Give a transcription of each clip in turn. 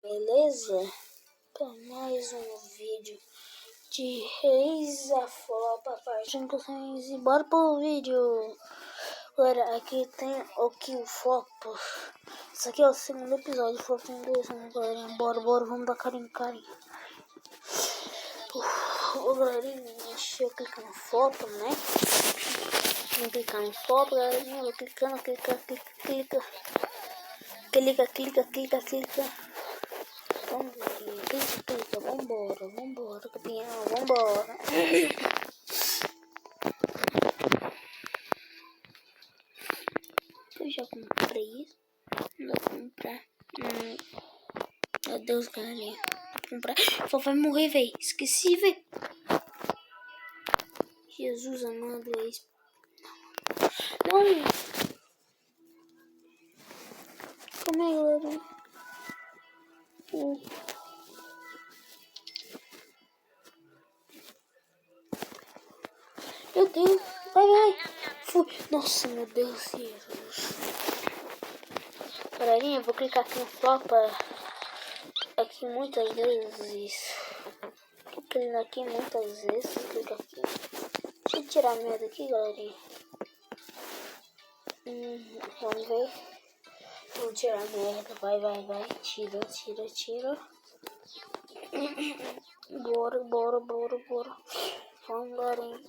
Beleza? Para mais um vídeo de Reis a Flopa, parte 5, 6, e bora pro vídeo. Galera, aqui tem o Flopa. Isso aqui é o segundo episódio do Flopa, tem dois, né, galerinha? Bora, vamos dar carinho. Galerinha, deixa eu clicar no Flopa, né? Vou clicar no Flopa, galerinha, vou clicando, clica. Vambora, campeão, vambora. Eu já comprei isso. Vou comprar. Meu Deus, galerinha. Vou comprar. Só vai morrer, velho. Esqueci, velho. Jesus amado, é isso. Não. Calma aí, galerinha. Meu Deus, vai. Fui. Nossa, meu Deus, Jesus. Galerinha, vou clicar aqui no Flopa. Aqui muitas vezes. Clicando aqui muitas vezes. Clica aqui. Deixa eu tirar a merda aqui, galerinha. Vamos ver. Vou tirar a merda. Vai. Tira. Bora. Vamos, galerinha.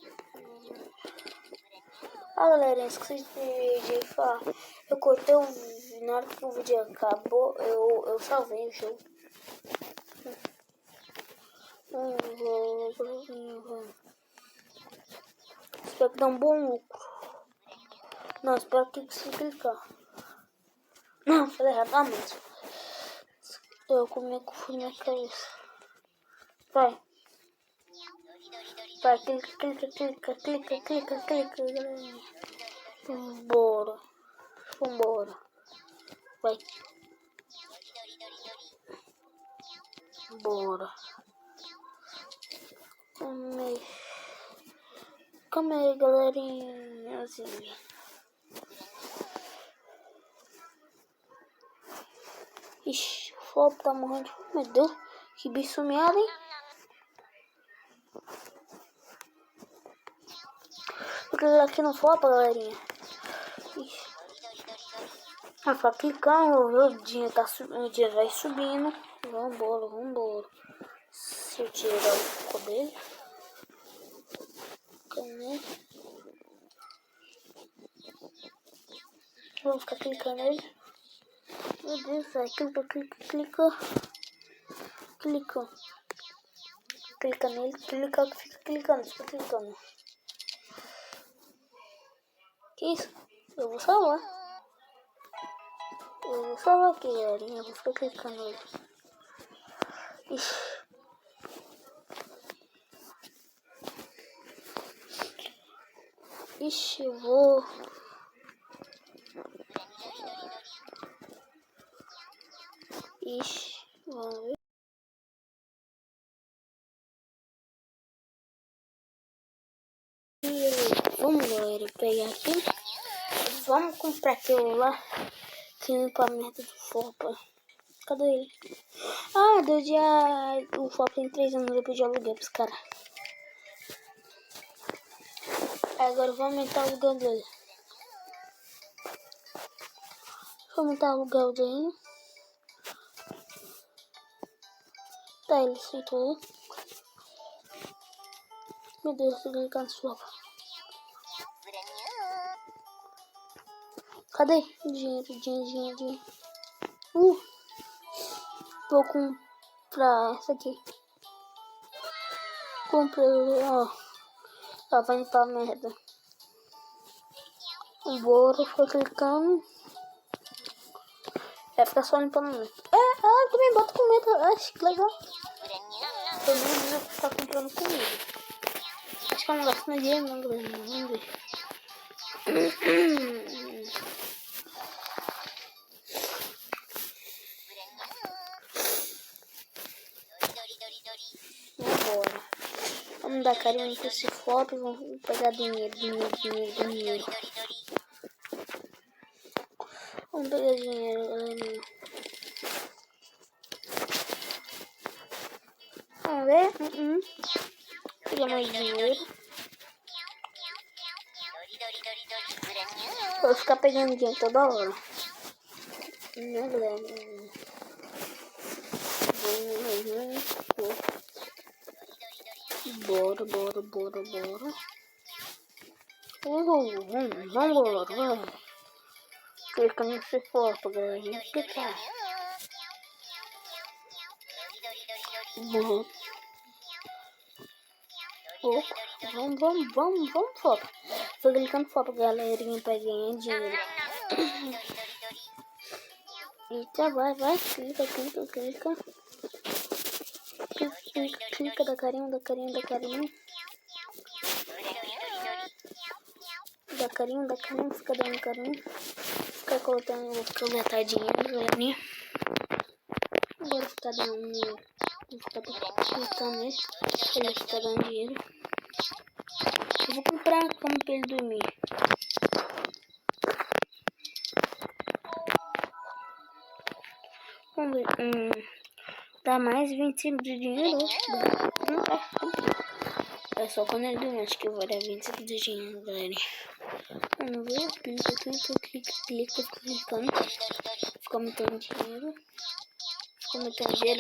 Galerinha, esqueci de falar. Eu cortei o vídeo. Na hora que o vídeo acabou, eu salvei o jogo. Espero que dê um bom lucro. Não, espero que você clicar. Não, falei errado, mas eu comi com minha cabeça. Vai, clica, galerinha. Vambora. Vai. Bora. Calma aí, galerinha. Assim. Ixi, o Flopa tá morrendo. Meu Deus, que bicho meado, hein? Vou clicar aqui no Flopa, galerinha. Ixi. Vai ficar clicando, o dinheiro tá subindo, o dinheiro vai subindo. Vambora. Se eu tirar o foco dele. Cadê? Vou ficar clicando nele. Meu Deus, vai. Clica nele, fica clicando. Que isso? Eu vou salvar aqui, galerinha. Eu vou ficar clicando nele. Ixi, eu vou. Vamos ver. Vamos, galera, pegar aqui. Vamos comprar aquilo lá. Que limpa a merda do Flopa. Cadê ele? O Flopa tem 3 anos depois de aluguel pros caras. Agora eu vou aumentar o aluguel dele. Vou aumentar o aluguel dele. Tá, ele aceitou. Meu Deus, tô clicando no Flopa. Cadê? Dinheiro. Vou comprar essa aqui. Comprei, ó. Vai limpar a merda. Bora, ficar clicando. Vai ficar só limpando mesmo. Também bota comida. Acho que legal. Todo mundo vai ficar comprando comida. Acho que eu não gasto mais dinheiro, não, galera. Vamos ver. Vambora. Vamos dar carinho com esse Flopa e vamos pegar dinheiro. Vamos pegar dinheiro, galerinha. Vamos ver. Pegar mais dinheiro. Vou ficar pegando dinheiro toda hora. Né, galera? Bora. Vamos. Clica nesse foto, galera. Clicar. Vamos, foto. Tô clicando foto, galerinha, pra ganhar dinheiro. Eita, vai, clica. Clica da carinha. Da carinha, fica dando carinho. Fica colocando, vou coletar dinheiro, galerinha. Agora ficar dando. Vou ficar clicando nele. Ele fica dando dinheiro. Eu vou comprar a cama pra ele dormir. Vamos ver. Dá mais 25 de dinheiro. É só quando ele dormir. Acho que eu vou dar 25 de dinheiro, galera. Vamos ver. Clica, clicando. Fica aumentando dinheiro.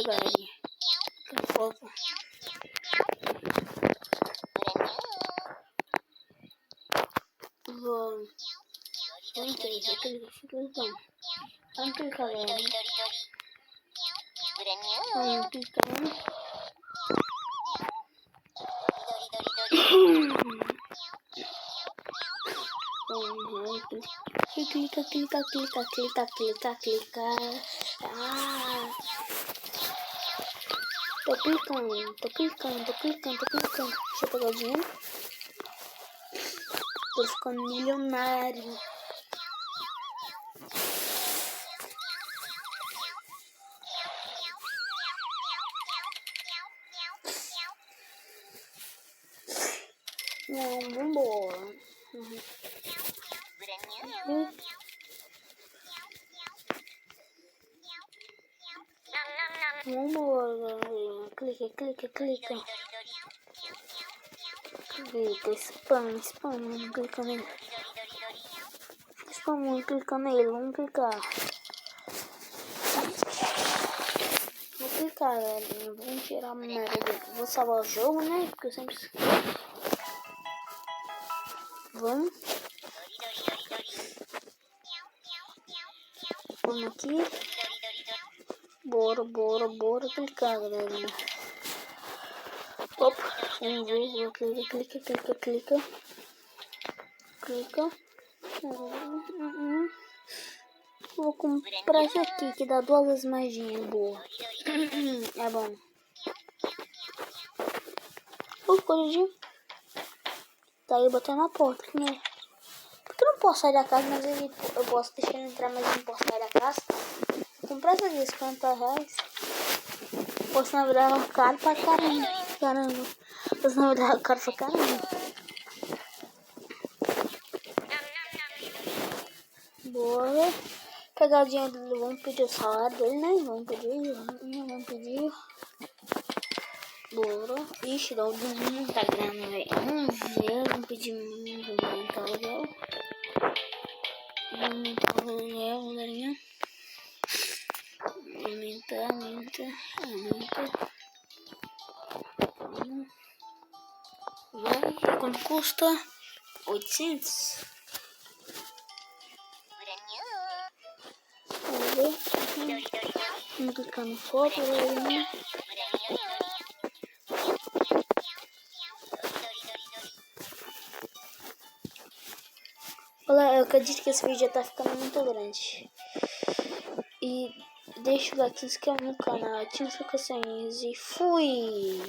Galerinha. Fica foco. Vamos clicar. Vamos clicar, galera. Vamos clicar. Clica. Tô clicando. Deixa eu pegar o dinheiro. Tô ficando milionário. Não, vambora. Vambora, galerinha. Clica. Spam, vamos clicar nele. Vamos clicar. Vou clicar, galerinha. Vamos tirar a memória dele. Vou salvar o jogo, né? Porque eu sempre esqueço. Vamos aqui. Bora clicar, galerinha. Opa, vamos ver. Clica. Vou comprar esse aqui que dá 2 vezes mais dinheiro. Boa. É bom. Corrigir. Tá aí botando na porta, né? Porque eu não posso sair da casa, mas eu posso deixar ele entrar, mas eu não posso sair da casa. Vou comprar essa de 50 reais. Posso na verdade caro pra caramba. Posso na verdade caro pra caramba. Bora. Pegar o dinheiro dele, vamos pedir o salário dele, né? Vamos pedir. Bora. Ixi, dá muita grana, velho. Vamos pedir muito aluguel. Galerinha. Aumenta. Vai. Quanto custa? 800. Vamos ver. Vamos clicar no foto, galerinha. Olha, eu acredito que esse vídeo já tá ficando muito grande. E deixa o like, se inscreva no canal, ative as notificações e fui!